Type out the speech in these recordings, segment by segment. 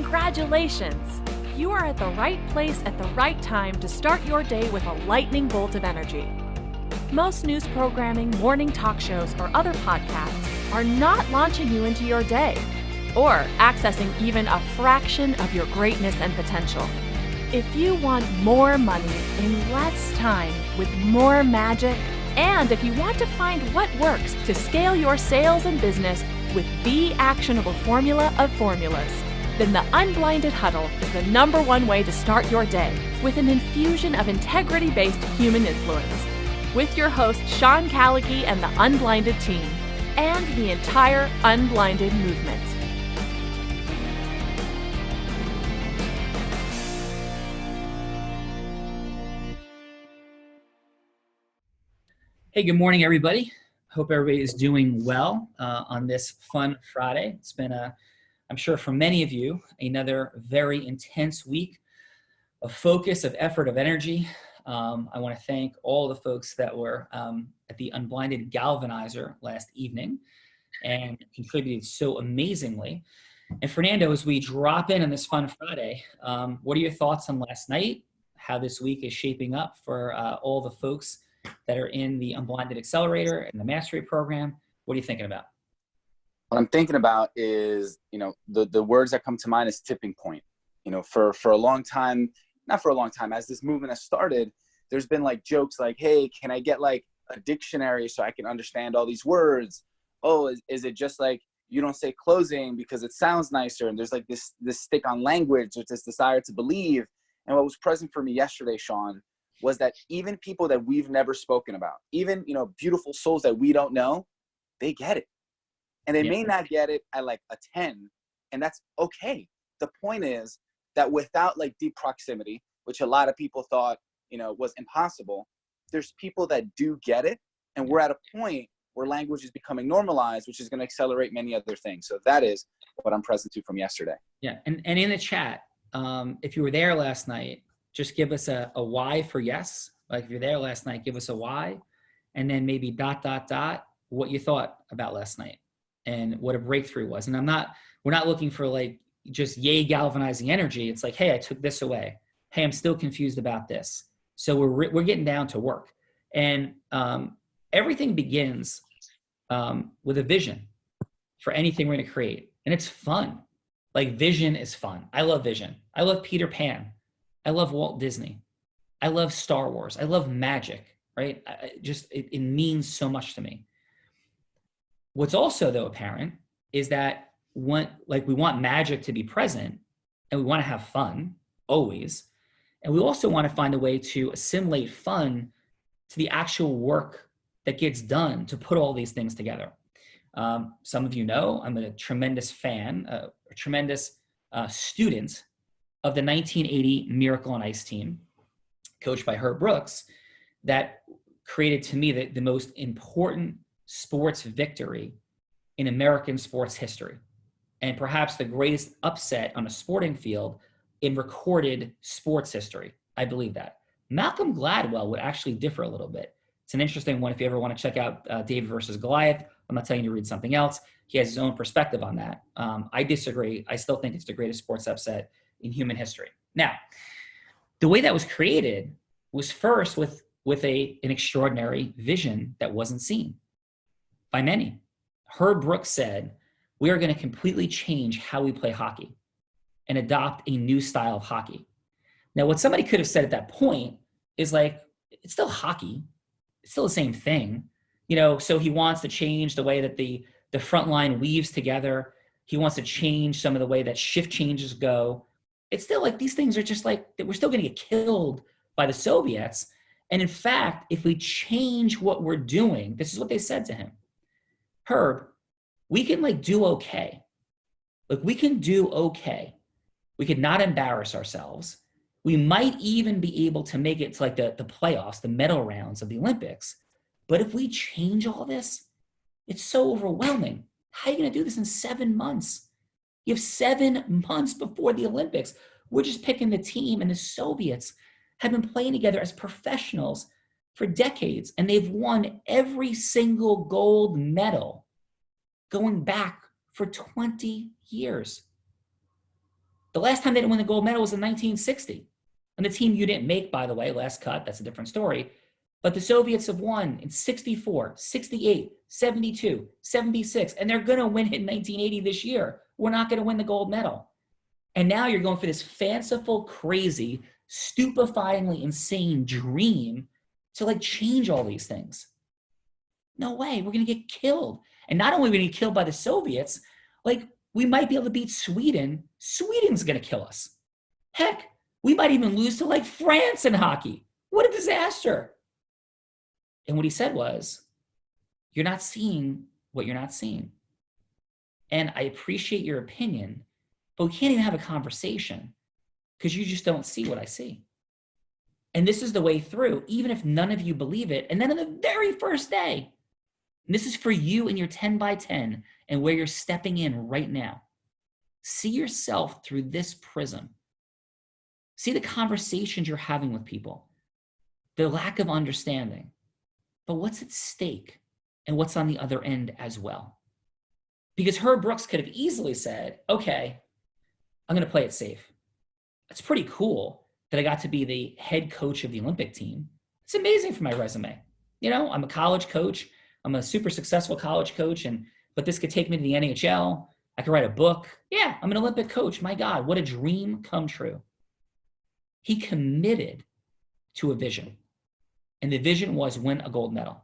Congratulations! You are at the right place at the right time to start your day with a lightning bolt of energy. Most news programming, morning talk shows, or other podcasts are not launching you into your day or accessing even a fraction of your greatness and potential. If you want more money in less time with more magic, and if you want to find what works to scale your sales and business with the actionable formula of formulas, then the Unblinded Huddle is the #1 way to start your day with an infusion of integrity-based human influence. With your host, Sean Callagy and the Unblinded team, and the entire Unblinded movement. Hey, good morning, everybody. Hope everybody is doing well on this fun Friday. It's been, I'm sure for many of you, another very intense week of focus, of effort, of energy. I want to thank all the folks that were at the Unblinded Galvanizer last evening and contributed so amazingly. And Fernando, as we drop in on this fun Friday, what are your thoughts on last night, how this week is shaping up for all the folks that are in the Unblinded Accelerator and the Mastery Program? What are you thinking about? What I'm thinking about is, the words that come to mind is tipping point. For a long time, not for a long time, as this movement has started, there's been like jokes like, hey, can I get like a dictionary so I can understand all these words? Oh, is it just like you don't say closing because it sounds nicer? And there's like this stick on language, or this desire to believe. And what was present for me yesterday, Sean, was that even people that we've never spoken about, even, beautiful souls that we don't know, they get it. And they may not get it at like a 10, and that's okay. The point is that without like deep proximity, which a lot of people thought, was impossible, there's people that do get it. And we're at a point where language is becoming normalized, which is going to accelerate many other things. So that is what I'm present to from yesterday. Yeah. And in the chat, if you were there last night, just give us a Y for yes. Like if you're there last night, give us a Y, and then maybe ... what you thought about last night and what a breakthrough was. And we're not looking for like just yay galvanizing energy. It's like, hey, I took this away. Hey, I'm still confused about this. So we're getting down to work. And everything begins with a vision for anything we're going to create. And it's fun. Like vision is fun. I love vision. I love Peter Pan. I love Walt Disney. I love Star Wars. I love magic, right? It means so much to me. What's also, though, apparent is that we want magic to be present, and we want to have fun always. And we also want to find a way to assimilate fun to the actual work that gets done to put all these things together. Some of you know I'm a tremendous fan, a tremendous student of the 1980 Miracle on Ice team, coached by Herb Brooks, that created to me the most important sports victory in American sports history, and perhaps the greatest upset on a sporting field in recorded sports history. I believe that. Malcolm Gladwell would actually differ a little bit. It's an interesting one if you ever want to check out David versus Goliath. I'm not telling you to read something else. He has his own perspective on that. I disagree. I still think it's the greatest sports upset in human history. Now, the way that was created was first with an extraordinary vision that wasn't seen by many. Herb Brooks said, we are going to completely change how we play hockey and adopt a new style of hockey. Now, what somebody could have said at that point is like, it's still hockey. It's still the same thing. So he wants to change the way that the front line weaves together. He wants to change some of the way that shift changes go. It's still like these things are just like, we're still going to get killed by the Soviets. And in fact, if we change what we're doing, this is what they said to him. Herb, we can do okay. We can do okay. We could not embarrass ourselves. We might even be able to make it to the playoffs, the medal rounds of the Olympics. But if we change all this, it's so overwhelming. How are you going to do this in 7 months? You have 7 months before the Olympics. We're just picking the team, and the Soviets have been playing together as professionals for decades, and they've won every single gold medal going back for 20 years. The last time they didn't win the gold medal was in 1960. And the team you didn't make, by the way, last cut, that's a different story. But the Soviets have won in 64, 68, 72, 76, and they're going to win it in 1980 this year. We're not going to win the gold medal. And now you're going for this fanciful, crazy, stupefyingly insane dream to like change all these things. No way, we're going to get killed. And not only are we going to get killed by the Soviets, like we might be able to beat Sweden. Sweden's going to kill us. Heck, we might even lose to like France in hockey. What a disaster. And what he said was, you're not seeing what you're not seeing. And I appreciate your opinion, but we can't even have a conversation because you just don't see what I see. And this is the way through, even if none of you believe it. And then on the very first day, and this is for you and your 10 by 10 and where you're stepping in right now. See yourself through this prism. See the conversations you're having with people, the lack of understanding, but what's at stake and what's on the other end as well. Because Herb Brooks could have easily said, okay, I'm going to play it safe. It's pretty cool that I got to be the head coach of the Olympic team. It's amazing for my resume. You know, I'm a college coach. I'm a super successful college coach, but this could take me to the NHL. I could write a book. Yeah, I'm an Olympic coach. My God, what a dream come true. He committed to a vision. And the vision was win a gold medal.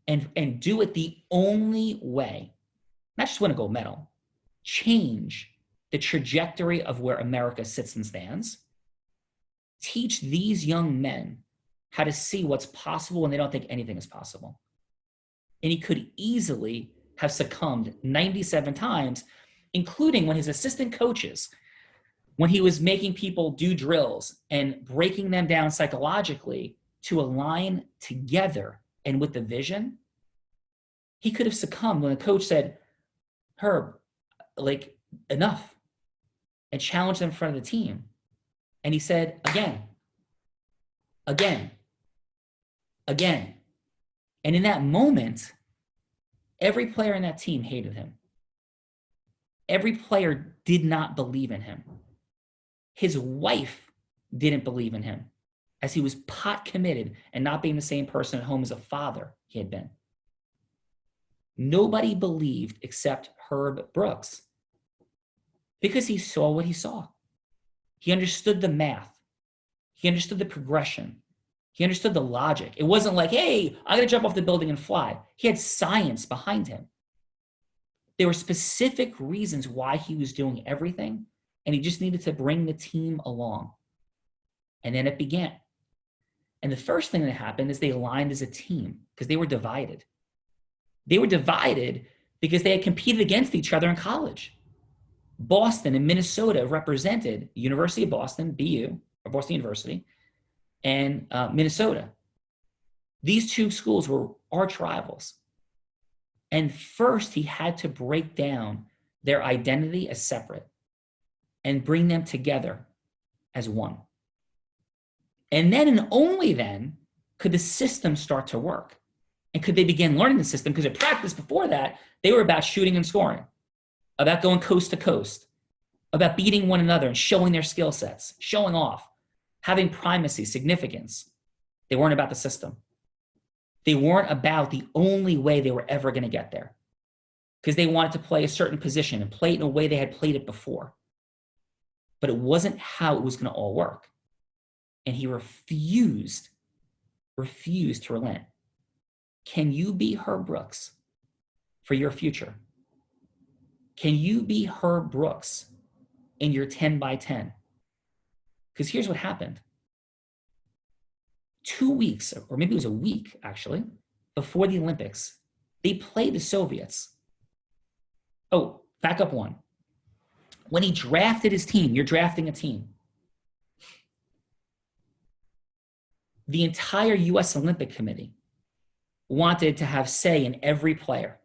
And do it the only way, not just win a gold medal, change the trajectory of where America sits and stands. Teach these young men how to see what's possible when they don't think anything is possible. And he could easily have succumbed 97 times, including when his assistant coaches, when he was making people do drills and breaking them down psychologically to align together and with the vision, he could have succumbed when the coach said, Herb, like, enough, and challenged them in front of the team. And he said, again. And in that moment, every player in that team hated him. Every player did not believe in him. His wife didn't believe in him, as he was pot committed and not being the same person at home as a father he had been. Nobody believed except Herb Brooks because he saw what he saw. He understood the math. He understood the progression. He understood the logic. It wasn't like, hey, I'm going to jump off the building and fly. He had science behind him. There were specific reasons why he was doing everything, and he just needed to bring the team along. And then it began. And the first thing that happened is they aligned as a team because they were divided. They were divided because they had competed against each other in college. Boston and Minnesota represented University of Boston, BU, or Boston University, and Minnesota. These two schools were arch rivals. And first, he had to break down their identity as separate and bring them together as one. And then and only then could the system start to work. And could they begin learning the system? Because at practice before that, they were about shooting and scoring, about going coast to coast, about beating one another and showing their skill sets, showing off, having primacy, significance. They weren't about the system. They weren't about the only way they were ever going to get there, because they wanted to play a certain position and play it in a way they had played it before. But it wasn't how it was going to all work. And he refused to relent. Can you be Herb Brooks for your future? Can you be Herb Brooks in your 10 by 10? Because here's what happened. 2 weeks, or maybe it was a week actually, before the Olympics, they played the Soviets. Oh, back up one. When he drafted his team, you're drafting a team. The entire US Olympic Committee wanted to have say in every player.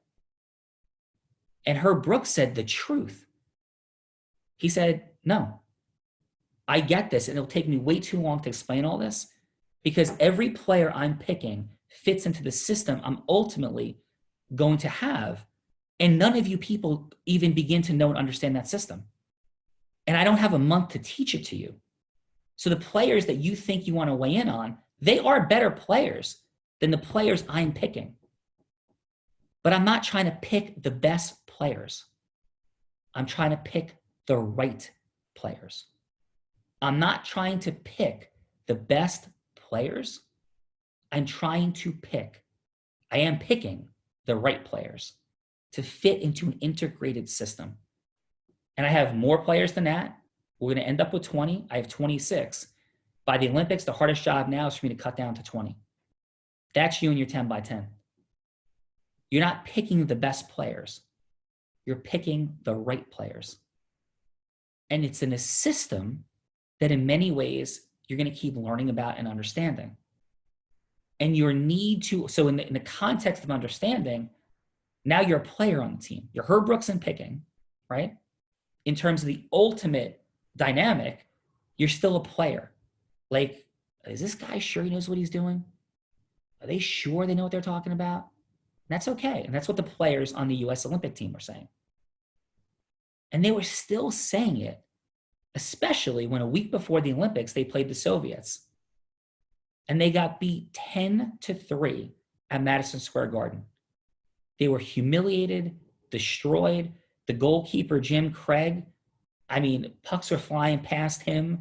And Herb Brooks said the truth. He said, no, I get this, and it'll take me way too long to explain all this, because every player I'm picking fits into the system I'm ultimately going to have, and none of you people even begin to know and understand that system. And I don't have a month to teach it to you. So the players that you think you want to weigh in on, they are better players than the players I'm picking. But I'm not trying to pick the best players. I'm trying to pick the right players. I'm not trying to pick the best players. I am picking the right players to fit into an integrated system. And I have more players than that. We're going to end up with 20. I have 26. By the Olympics, the hardest job now is for me to cut down to 20. That's you and your 10 by 10. You're not picking the best players. You're picking the right players. And it's in a system that in many ways you're going to keep learning about and understanding. And your need to, so in the context of understanding, now you're a player on the team. You're Herb Brooks and picking, right? In terms of the ultimate dynamic, you're still a player. Like, is this guy sure he knows what he's doing? Are they sure they know what they're talking about? And that's okay. And that's what the players on the US Olympic team were saying. And they were still saying it, especially when a week before the Olympics, they played the Soviets. And they got beat 10-3 at Madison Square Garden. They were humiliated, destroyed. The goalkeeper, Jim Craig, I mean, pucks were flying past him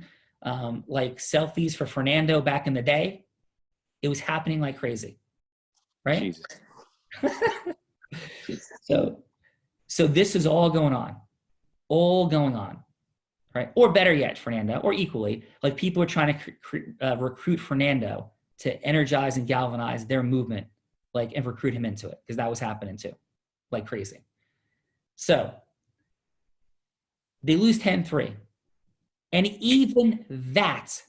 like selfies for Fernando back in the day. It was happening like crazy, right? Jesus. So this is all going on, right? Or better yet, Fernando, or equally, like people are trying to recruit Fernando to energize and galvanize their movement, like, and recruit him into it, because that was happening too, like crazy. So they lose 10-3. And even that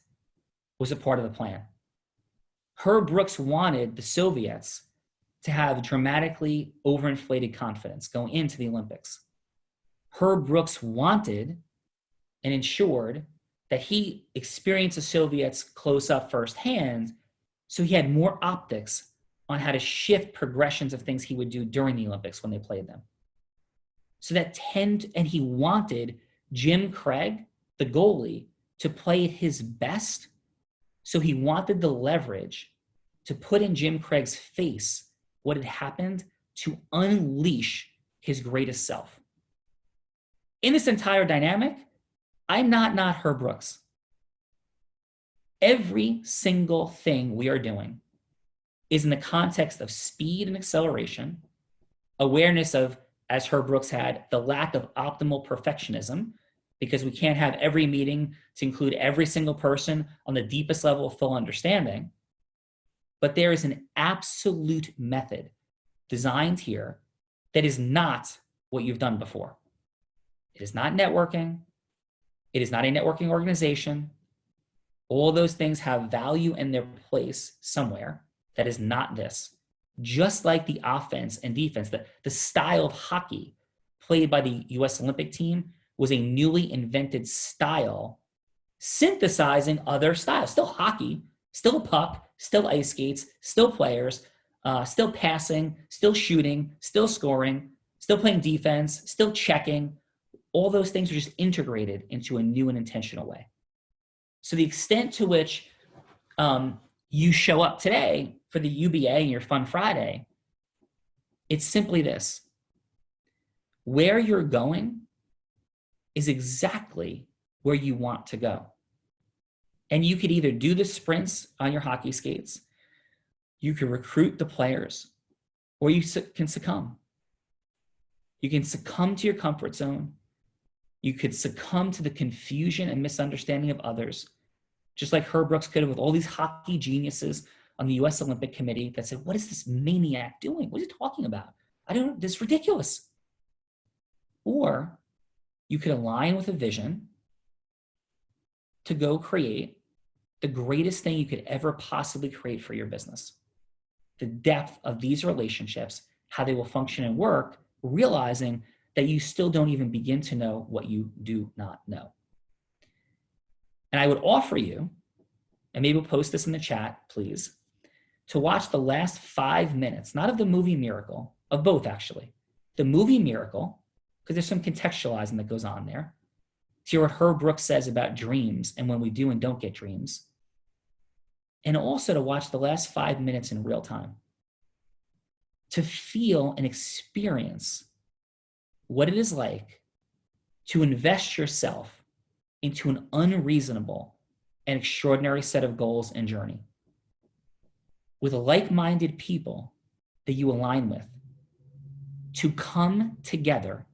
was a part of the plan. Herb Brooks wanted the Soviets to have dramatically overinflated confidence going into the Olympics. Herb Brooks wanted and ensured that he experienced the Soviets close up firsthand, so he had more optics on how to shift progressions of things he would do during the Olympics when they played them. So and he wanted Jim Craig, the goalie, to play at his best. So he wanted the leverage to put in Jim Craig's face what had happened to unleash his greatest self. In this entire dynamic, I'm not Herb Brooks. Every single thing we are doing is in the context of speed and acceleration, awareness of, as Herb Brooks had, the lack of optimal perfectionism, because we can't have every meeting to include every single person on the deepest level of full understanding. But there is an absolute method designed here that is not what you've done before. It is not networking. It is not a networking organization. All those things have value in their place somewhere. That is not this. Just like the offense and defense, the style of hockey played by the US Olympic team was a newly invented style synthesizing other styles. Still hockey, still a puck, still ice skates, still players, still passing, still shooting, still scoring, still playing defense, still checking. All those things are just integrated into a new and intentional way. So the extent to which you show up today for the UBA and your Fun Friday, it's simply this. Where you're going is exactly where you want to go. And you could either do the sprints on your hockey skates, you can recruit the players, or you can succumb. You can succumb to your comfort zone. You could succumb to the confusion and misunderstanding of others, just like Herb Brooks could have with all these hockey geniuses on the US Olympic Committee that said, what is this maniac doing? What is he talking about? This is ridiculous. Or you could align with a vision to go create the greatest thing you could ever possibly create for your business. The depth of these relationships, how they will function and work, realizing that you still don't even begin to know what you do not know. And I would offer you, and maybe we'll post this in the chat, please, to watch the last 5 minutes, not of the movie Miracle, of both actually. The movie Miracle, because there's some contextualizing that goes on there. to hear what Herb Brooks says about dreams and when we do and don't get dreams, and also to watch the last 5 minutes in real time, to feel and experience what it is like to invest yourself into an unreasonable and extraordinary set of goals and journey with like-minded people that you align with, to come together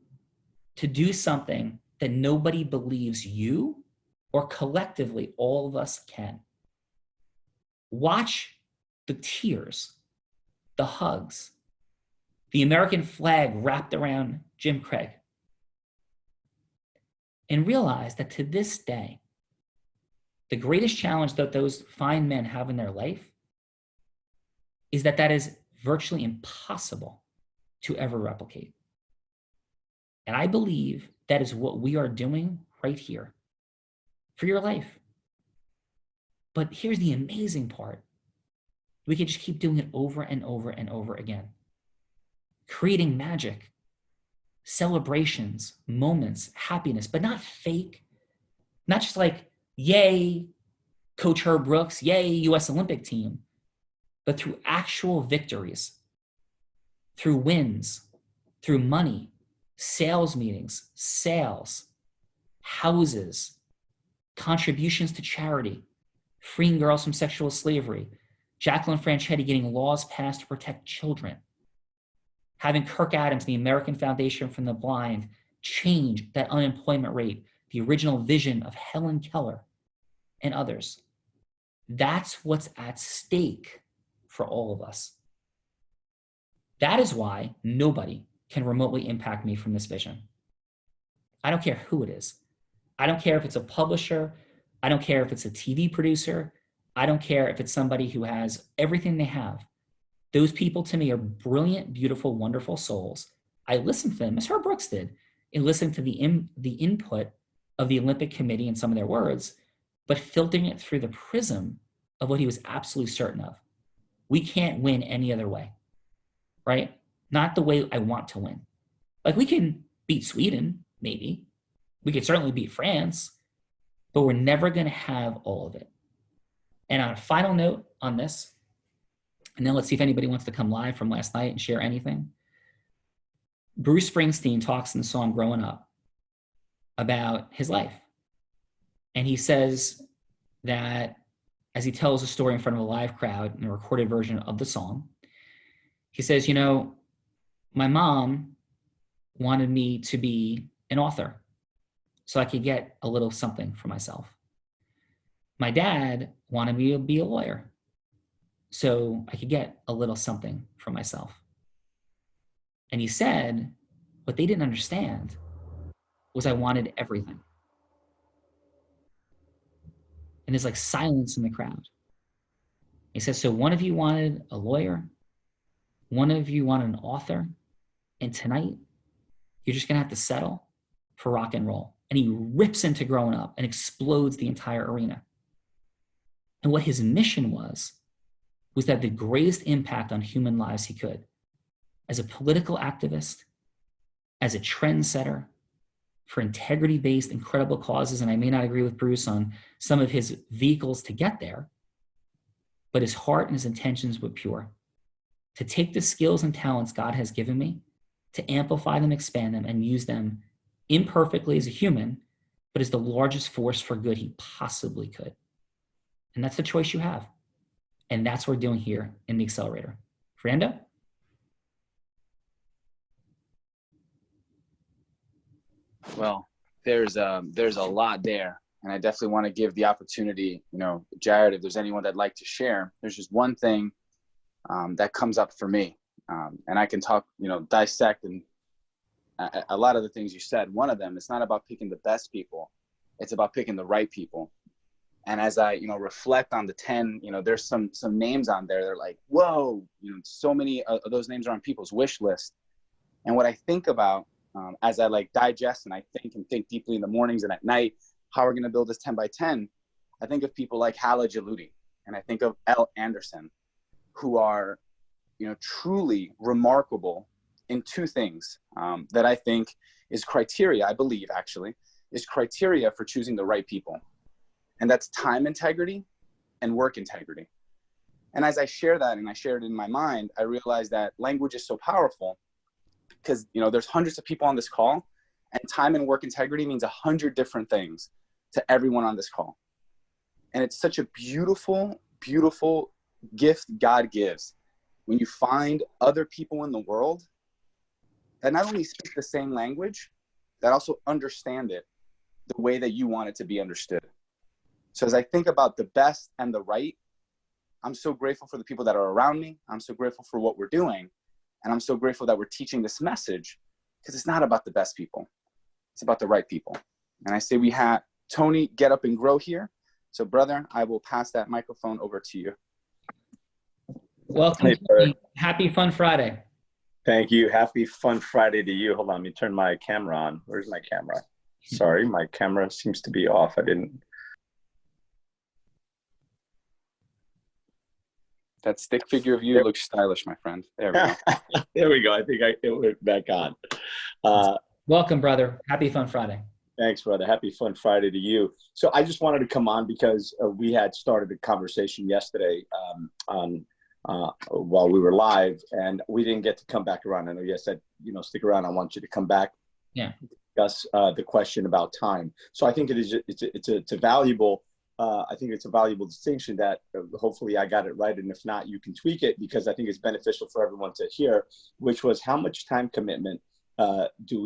to do something that nobody believes you or collectively all of us can. Watch the tears, the hugs, the American flag wrapped around Jim Craig, and realize that to this day, the greatest challenge that those fine men have in their life is that is virtually impossible to ever replicate. And I believe that is what we are doing right here for your life. But here's the amazing part. We can just keep doing it over and over and over again. Creating magic, celebrations, moments, happiness, but not fake. Not just like, yay, Coach Herb Brooks, yay, US Olympic team, but through actual victories, through wins, through money, sales meetings, sales, houses, contributions to charity, freeing girls from sexual slavery, Jacqueline Franchetti getting laws passed to protect children, having Kirk Adams, the American Foundation for the Blind, change that unemployment rate, the original vision of Helen Keller and others. That's what's at stake for all of us. That is why nobody can remotely impact me from this vision. I don't care who it is. I don't care if it's a publisher. I don't care if it's a TV producer. I don't care if it's somebody who has everything they have. Those people to me are brilliant, beautiful, wonderful souls. I listen to them, as Herb Brooks did, in listening to the input of the Olympic Committee and some of their words, but filtering it through the prism of what he was absolutely certain of. We can't win any other way, right? Not the way I want to win. Like, we can beat Sweden, maybe. We could certainly beat France, but we're never going to have all of it. And on a final note on this, and then let's see if anybody wants to come live from last night and share anything. Bruce Springsteen talks in the song Growing Up about his life. And he says that as he tells a story in front of a live crowd in a recorded version of the song, he says, you know, my mom wanted me to be an author so I could get a little something for myself. My dad wanted me to be a lawyer so I could get a little something for myself. And he said, what they didn't understand was I wanted everything. And there's like silence in the crowd. He says, so one of you wanted a lawyer, one of you wanted an author, and tonight you're just gonna have to settle for rock and roll. And he rips into Growing Up and explodes the entire arena. And what his mission was that the greatest impact on human lives he could, as a political activist, as a trendsetter, for integrity-based, incredible causes. And I may not agree with Bruce on some of his vehicles to get there, but his heart and his intentions were pure. To take the skills and talents God has given me, to amplify them, expand them, and use them imperfectly as a human, but as the largest force for good he possibly could. And that's the choice you have. And that's what we're doing here in the accelerator. Fernando? Well, there's a lot there. And I definitely want to give the opportunity, you know, Jared, if there's anyone that'd like to share. There's just one thing that comes up for me. And I can talk, you know, dissect and a lot of the things you said. One of them, it's not about picking the best people. It's about picking the right people. And as I, you know, reflect on the 10, you know, there's some names on there. They're like, whoa, you know, so many of those names are on people's wish list. And what I think about as I like digest and I think deeply in the mornings and at night, how we're going to build this 10 by 10, I think of people like Callagy and I think of Elle Anderson, who are, you know, truly remarkable in two things that I think is criteria, I believe actually, is criteria for choosing the right people. And that's time integrity and work integrity. And as I share that, and I share it in my mind, I realize that language is so powerful because, you know, there's hundreds of people on this call, and time and work integrity means 100 different things to everyone on this call. And it's such a beautiful, beautiful gift God gives when you find other people in the world that not only speak the same language, that also understand it the way that you want it to be understood. So as I think about the best and the right, I'm so grateful for the people that are around me. I'm so grateful for what we're doing. And I'm so grateful that we're teaching this message, because it's not about the best people. It's about the right people. And I say we have Tony get up and grow here. So brother, I will pass that microphone over to you. Welcome. Hey, Happy Fun Friday. Thank you. Happy Fun Friday to you. Hold on, let me turn my camera on. Where's my camera? Sorry, my camera seems to be off. That stick figure of you looks stylish, my friend. There we go. There we go. I think it went back on. Welcome, brother. Happy Fun Friday. Thanks, brother. Happy Fun Friday to you. So I just wanted to come on because we had started a conversation yesterday while we were live, and we didn't get to come back around. I know you said, you know, stick around. I want you to come back. Yeah. Discuss the question about time. So I think it's a valuable. I think it's a valuable distinction that hopefully I got it right. And if not, you can tweak it, because I think it's beneficial for everyone to hear, which was how much time commitment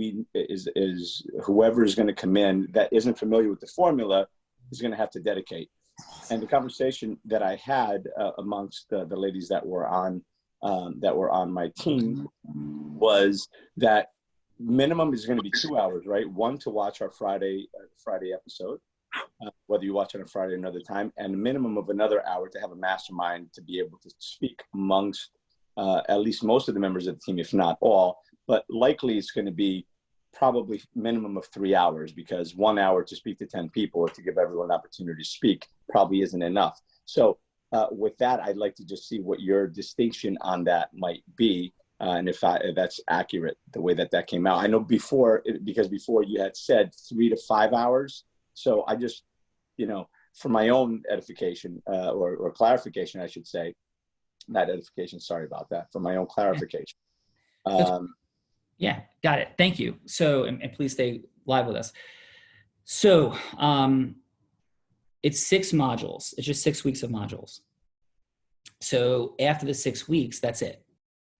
is whoever is going to come in that isn't familiar with the formula is going to have to dedicate. And the conversation that I had amongst the ladies that were on my team was that minimum is going to be 2 hours, right? One to watch our Friday episode. Whether you watch on a Friday or another time, and a minimum of another hour to have a mastermind to be able to speak amongst at least most of the members of the team, if not all. But likely it's going to be probably minimum of 3 hours, because 1 hour to speak to 10 people or to give everyone an opportunity to speak probably isn't enough. So with that, I'd like to just see what your distinction on that might be. And if that's accurate, the way that came out. I know before you had said 3 to 5 hours. So I just, you know, for my own edification or clarification, I should say, not edification, sorry about that, for my own clarification. Yeah, got it. Thank you. So, and please stay live with us. So it's 6 modules. It's just 6 weeks of modules. So after the 6 weeks, that's it.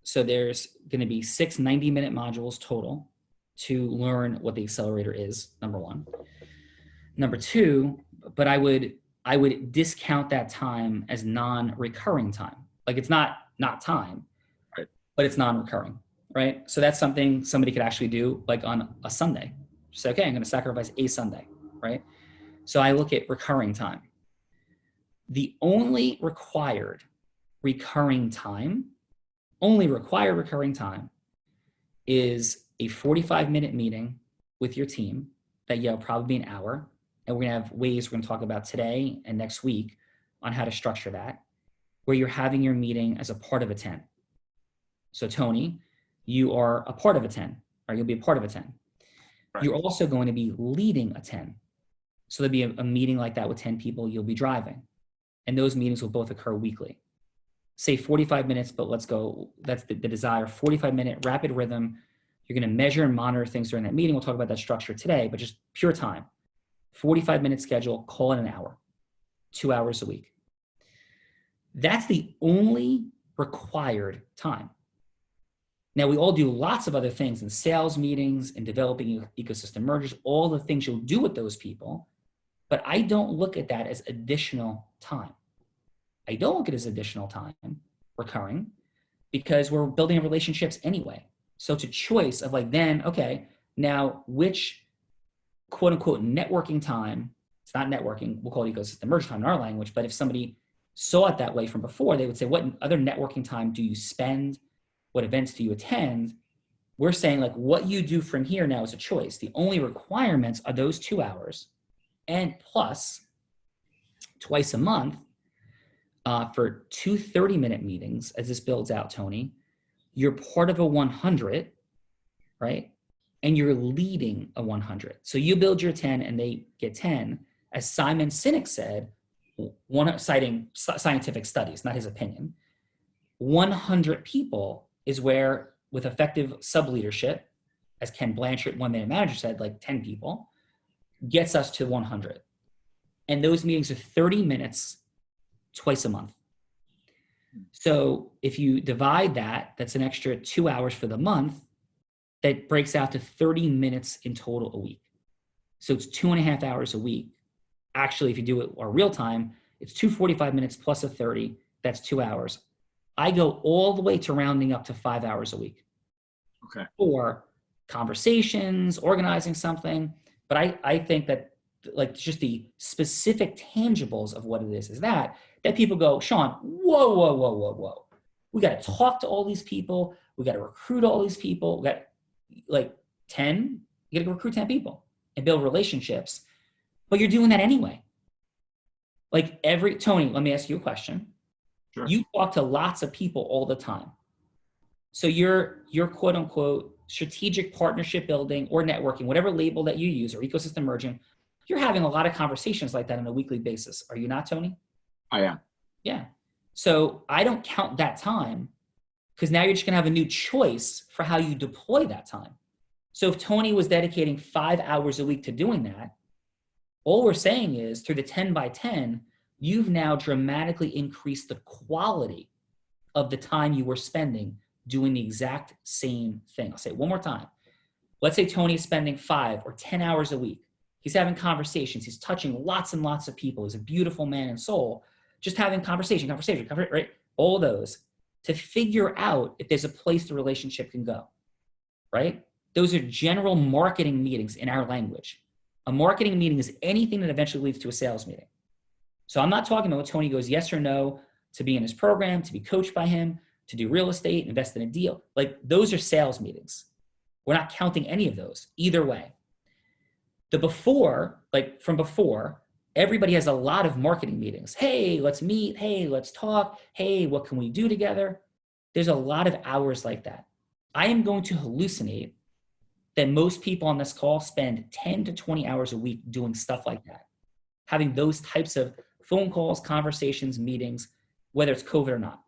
So there's going to be 6 90-minute modules total to learn what the accelerator is, number one. Number two, but I would discount that time as non-recurring time. Like it's not time, right, but it's non-recurring, right? So that's something somebody could actually do like on a Sunday. Just say, okay, I'm going to sacrifice a Sunday, right? So I look at recurring time. The only required recurring time is a 45-minute meeting with your team that will probably be an hour. And we're going to have ways we're going to talk about today and next week on how to structure that, where you're having your meeting as a part of a 10. So Tony, you are a part of a 10, or you'll be a part of a 10. Right. You're also going to be leading a 10. So there'll be a meeting like that with 10 people, you'll be driving. And those meetings will both occur weekly. Say 45 minutes, but let's go, that's the desire, 45-minute rapid rhythm. You're going to measure and monitor things during that meeting. We'll talk about that structure today, but just pure time. 45-minute schedule, call it an hour, 2 hours a week. That's the only required time. Now, we all do lots of other things in sales meetings and developing ecosystem mergers, all the things you'll do with those people, but I don't look at that as additional time. I don't look at it as additional time, recurring, because we're building relationships anyway. So it's a choice of like, then, okay, now which quote unquote networking time, it's not networking, we'll call it ecosystem merge time in our language, but if somebody saw it that way from before, they would say, what other networking time do you spend? What events do you attend? We're saying like what you do from here now is a choice. The only requirements are those 2 hours and plus twice a month for 2 30-minute meetings as this builds out, Tony. You're part of a 100, right? and you're leading a 100. So you build your 10 and they get 10. As Simon Sinek said, citing scientific studies, not his opinion, 100 people is where, with effective sub-leadership, as Ken Blanchard, One Minute Manager, said, like 10 people, gets us to 100. And those meetings are 30 minutes twice a month. So if you divide that, that's an extra 2 hours for the month. That breaks out to 30 minutes in total a week. So it's 2.5 hours a week. Actually, if you do it or real time, it's 245 minutes plus a 30. That's 2 hours. I go all the way to rounding up to 5 hours a week. Okay. For conversations, organizing something. But I think that, like, just the specific tangibles of what it is that people go, Sean, whoa. We got to talk to all these people. We got to recruit all these people. We got like 10, you got to recruit 10 people and build relationships, but you're doing that anyway. Like Tony, let me ask you a question. Sure. You talk to lots of people all the time. So your quote unquote strategic partnership building or networking, whatever label that you use, or ecosystem merging, you're having a lot of conversations like that on a weekly basis. Are you not, Tony? I am. Yeah. So I don't count that time, because now you're just going to have a new choice for how you deploy that time. So if Tony was dedicating 5 hours a week to doing that, all we're saying is through the 10 by 10, you've now dramatically increased the quality of the time you were spending doing the exact same thing. I'll say it one more time. Let's say Tony is spending 5 or 10 hours a week. He's having conversations. He's touching lots and lots of people. He's a beautiful man and soul. Just having conversation, right? All those, to figure out if there's a place the relationship can go, right? Those are general marketing meetings in our language. A marketing meeting is anything that eventually leads to a sales meeting. So I'm not talking about when Tony goes yes or no to be in his program, to be coached by him, to do real estate, invest in a deal. Like, those are sales meetings. We're not counting any of those either way. The before, like from before, everybody has a lot of marketing meetings. Hey, let's meet. Hey, let's talk. Hey, what can we do together? There's a lot of hours like that. I am going to hallucinate that most people on this call spend 10 to 20 hours a week doing stuff like that. Having those types of phone calls, conversations, meetings, whether it's COVID or not.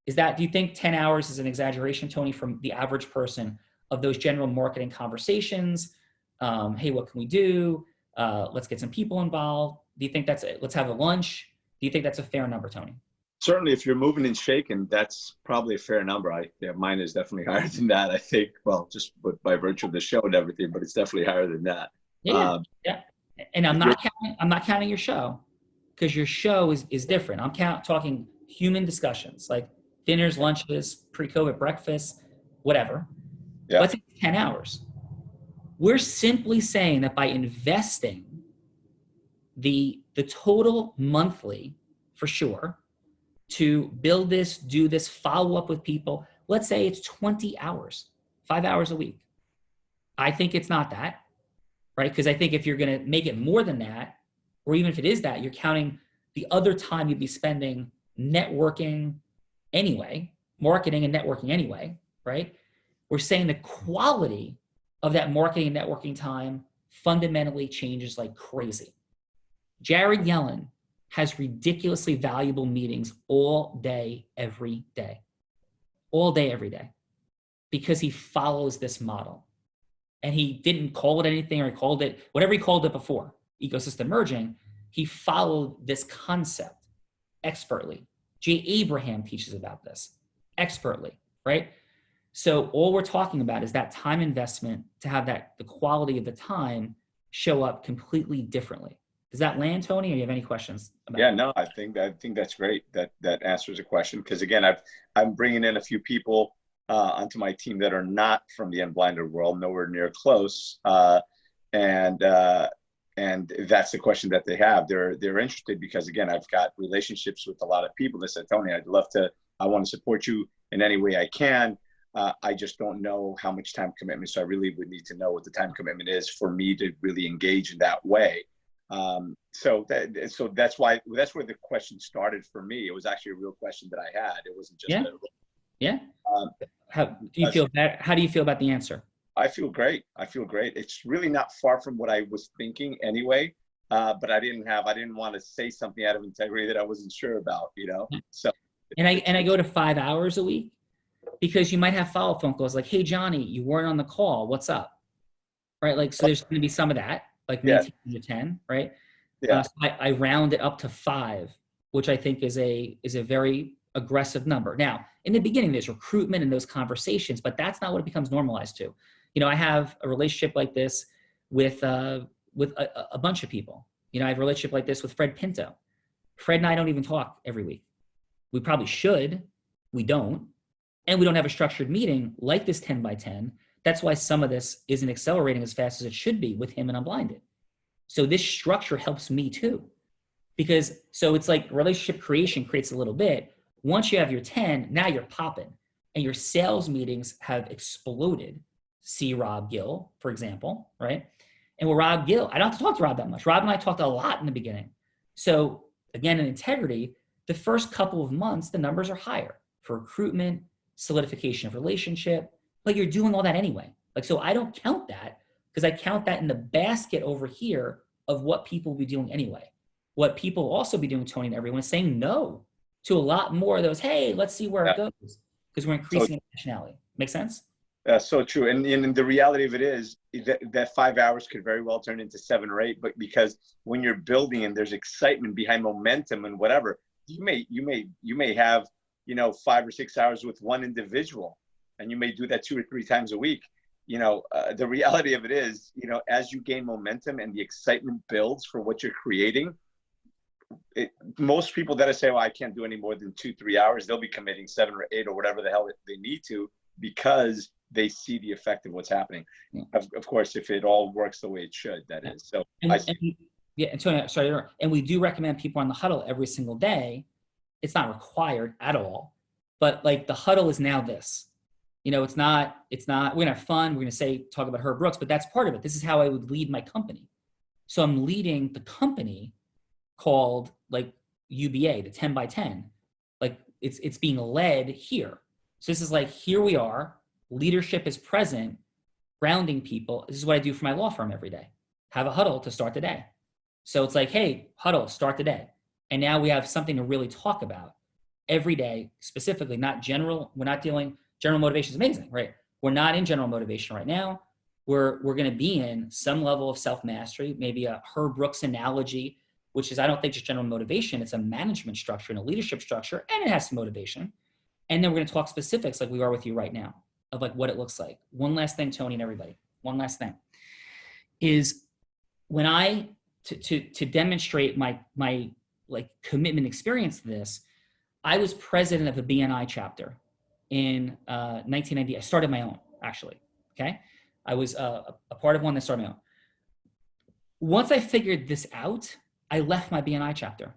Do you think 10 hours is an exaggeration, Tony, from the average person of those general marketing conversations? Hey, what can we do? Let's get some people involved. Do you think that's it? Let's have a lunch. Do you think that's a fair number, Tony? Certainly, if you're moving and shaking, that's probably a fair number. Mine is definitely higher than that, I think. Well, just by virtue of the show and everything, but it's definitely higher than that. Yeah. And I'm not counting your show, because your show is different. I'm talking human discussions, like dinners, lunches, pre-COVID breakfast, whatever. Yeah. Let's say 10 hours. We're simply saying that by investing the total monthly, for sure, to build this, do this, follow up with people, let's say it's 20 hours, 5 hours a week. I think it's not that, right? Because I think if you're going to make it more than that, or even if it is that, you're counting the other time you'd be spending networking anyway, marketing and networking anyway, right? We're saying the quality of that marketing and networking time fundamentally changes like crazy. Jared Yellin has ridiculously valuable meetings all day, every day. All day, every day. Because he follows this model. And he didn't call it anything, or he called it, whatever he called it before, ecosystem merging, he followed this concept expertly. Jay Abraham teaches about this expertly, right? So all we're talking about is that time investment to have the quality of the time show up completely differently. Does that land, Tony, or do you have any questions about it? No, I think that's great. That answers a question, because again, I'm bringing in a few people onto my team that are not from the unblinded world, nowhere near close, and that's the question that they have. They're interested because, again, I've got relationships with a lot of people that said, Tony, I want to support you in any way I can. I just don't know how much time commitment. So I really would need to know what the time commitment is for me to really engage in that way. So that's where the question started for me. It was actually a real question that I had. It wasn't just How do you feel about the answer? I feel great. I feel great. It's really not far from what I was thinking anyway. But I didn't want to say something out of integrity that I wasn't sure about, So. And I go to 5 hours a week because you might have follow-up phone calls like, hey, Johnny, you weren't on the call. What's up? Right. Like, so there's going to be some of that, like maintaining the 10, right? Yeah. So I round it up to 5, which I think is a very aggressive number. Now, in the beginning, there's recruitment and those conversations, but that's not what it becomes normalized to. I have a relationship like this with a bunch of people. I have a relationship like this with Fred Pinto. Fred and I don't even talk every week. We probably should. We don't. And we don't have a structured meeting like this 10 by 10. That's why some of this isn't accelerating as fast as it should be with him and Unblinded. So this structure helps me too. So it's like relationship creation creates a little bit. Once you have your 10, now you're popping. And your sales meetings have exploded. See Rob Gill, for example, right? And with Rob Gill, I don't have to talk to Rob that much. Rob and I talked a lot in the beginning. So again, in integrity, the first couple of months, the numbers are higher for recruitment, solidification of relationship. Like, you're doing all that anyway. Like, so I don't count that because I count that in the basket over here of what people will be doing anyway. What people will also be doing, Tony and everyone, is saying no to a lot more of those, hey, let's see where it goes, because we're increasing intentionality. Make sense? That's so true. And the reality of it is that 5 hours could very well turn into 7 or 8, but because when you're building and there's excitement behind momentum and whatever, you may have, 5 or 6 hours with one individual, and you may do that 2 or 3 times a week. The reality of it is, as you gain momentum and the excitement builds for what you're creating, most people that I say, well, I can't do any more than 2-3 hours, they'll be committing 7 or 8 or whatever the hell they need to, because they see the effect of what's happening. Yeah. Of course, if it all works the way it should, that is. So Antonio, sorry, and we do recommend people on the huddle every single day. It's not required at all, but like the huddle is now this. It's not, we're gonna have fun. We're gonna talk about Herb Brooks, but that's part of it. This is how I would lead my company. So I'm leading the company called like UBA, the 10 by 10. Like it's being led here. So this is like, here we are, leadership is present, grounding people. This is what I do for my law firm every day. Have a huddle to start the day. So it's like, hey, huddle, start the day. And now we have something to really talk about every day, specifically, not general. We're not dealing, general motivation is amazing, right? We're not in general motivation right now. We're going to be in some level of self-mastery, maybe a Herb Brooks analogy, which is, I don't think just general motivation, it's a management structure and a leadership structure, and it has some motivation. And then we're going to talk specifics like we are with you right now of like what it looks like. One last thing, Tony and everybody, one last thing is when to demonstrate my like commitment experience to this, I was president of a BNI chapter in 1990. I started my own, actually. Okay. I was a part of one that started my own. Once I figured this out, I left my BNI chapter.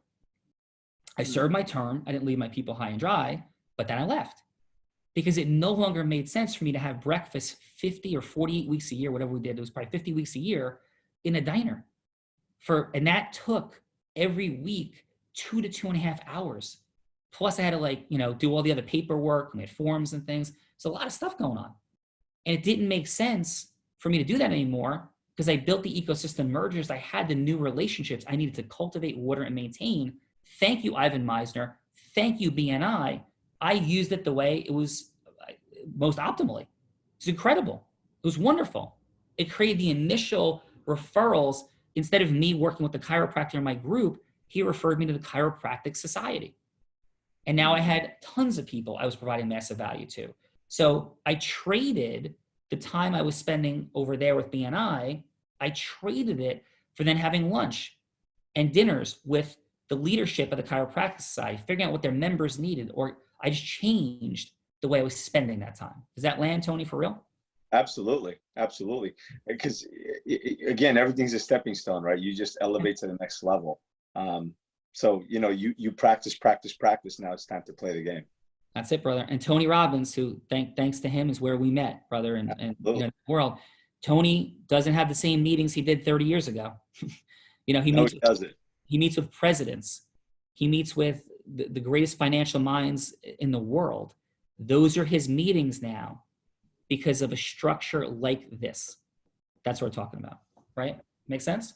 I served my term. I didn't leave my people high and dry, but then I left because it no longer made sense for me to have breakfast 50 or 48 weeks a year, whatever we did. It was probably 50 weeks a year in a diner and that took every week 2 to 2.5 hours. Plus I had to do all the other paperwork, we had forms and things. So a lot of stuff going on. And it didn't make sense for me to do that anymore because I built the ecosystem mergers. I had the new relationships I needed to cultivate, water, and maintain. Thank you, Ivan Meisner. Thank you, BNI. I used it the way it was most optimally. It's incredible. It was wonderful. It created the initial referrals. Instead of me working with the chiropractor in my group, he referred me to the Chiropractic Society. And now I had tons of people I was providing massive value to. So I traded the time I was spending over there with BNI, I traded it for then having lunch and dinners with the leadership of the Chiropractic Society, figuring out what their members needed, or I just changed the way I was spending that time. Does that land, Tony, for real? Absolutely. Absolutely. Because again, everything's a stepping stone, right? You just elevate to the next level. So, you practice. Now it's time to play the game. That's it, brother. And Tony Robbins, who thanks to him is where we met, brother, and the world. Tony doesn't have the same meetings he did 30 years ago. He meets with presidents. He meets with the greatest financial minds in the world. Those are his meetings now. because of a structure like this. That's what we're talking about, right? Make sense?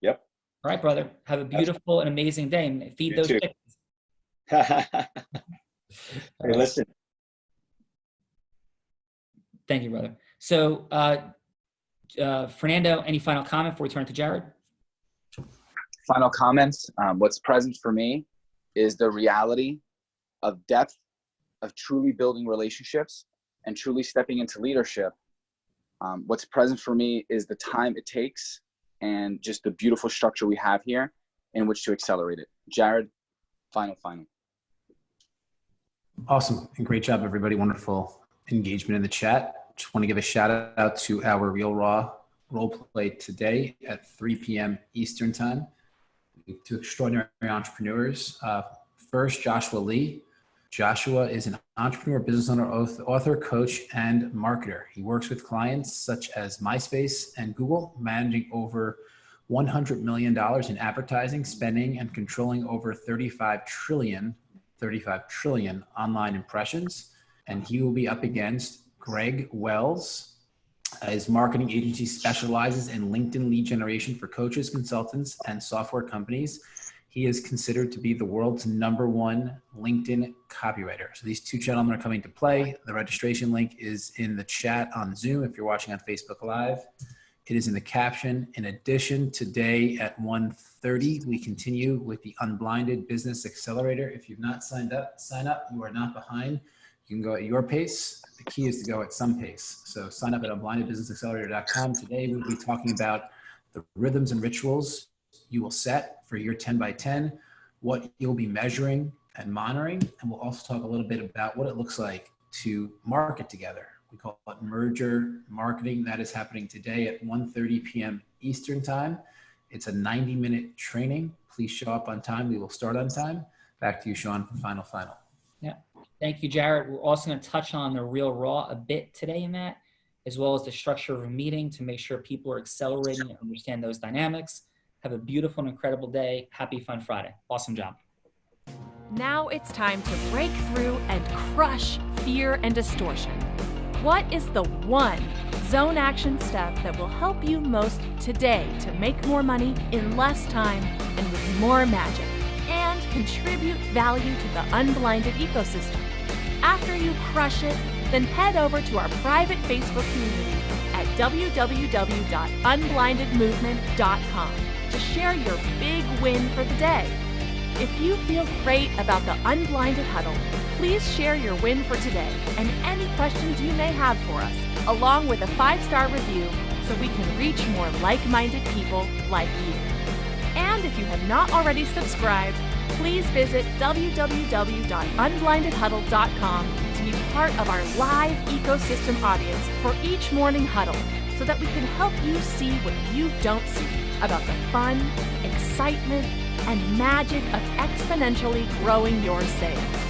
Yep. All right, brother. Have a beautiful and amazing day, and feed You those too. chickens. Hey, listen. Thank you, brother. So, Fernando, any final comment before we turn it to Jared? Final comments. What's present for me is the reality of depth, of truly building relationships and truly stepping into leadership. What's present for me is the time it takes and just the beautiful structure we have here in which to accelerate it. Jared, final. Awesome. And great job, everybody. Wonderful engagement in the chat. Just want to give a shout out to our Real Raw role play today at 3 p.m. Eastern time. Two extraordinary entrepreneurs. First, Joshua Lee. Joshua is an entrepreneur, business owner, author, coach, and marketer. He works with clients such as MySpace and Google, managing over $100 million in advertising, spending, and controlling over 35 trillion online impressions. And he will be up against Greg Wells. His marketing agency specializes in LinkedIn lead generation for coaches, consultants, and software companies. He is considered to be the world's #1 LinkedIn copywriter. So these two gentlemen are coming to play. The registration link is in the chat on Zoom if you're watching on Facebook Live. It is in the caption. In addition, today at 1:30, we continue with the Unblinded Business Accelerator. If you've not signed up, sign up. You are not behind. You can go at your pace. The key is to go at some pace. So sign up at unblindedbusinessaccelerator.com. Today, we'll be talking about the rhythms and rituals you will set for your 10 by 10, what you'll be measuring and monitoring. And we'll also talk a little bit about what it looks like to market together. We call it merger marketing. That is happening today at 1:30 p.m. Eastern time. It's a 90-minute training. Please show up on time. We will start on time. Back to you, Sean, for final. Yeah. Thank you, Jared. We're also going to touch on the Real Raw a bit today, Matt, as well as the structure of a meeting to make sure people are accelerating and understand those dynamics. Have a beautiful and incredible day. Happy Fun Friday. Awesome job. Now it's time to break through and crush fear and distortion. What is the one zone action step that will help you most today to make more money in less time and with more magic, and contribute value to the Unblinded ecosystem? After you crush it, then head over to our private Facebook community at www.unblindedmovement.com to share your big win for the day. If you feel great about the Unblinded Huddle, please share your win for today and any questions you may have for us, along with a 5-star review so we can reach more like-minded people like you. And if you have not already subscribed, please visit www.unblindedhuddle.com to be part of our live ecosystem audience for each morning huddle so that we can help you see what you don't see about the fun, excitement, and magic of exponentially growing your sales.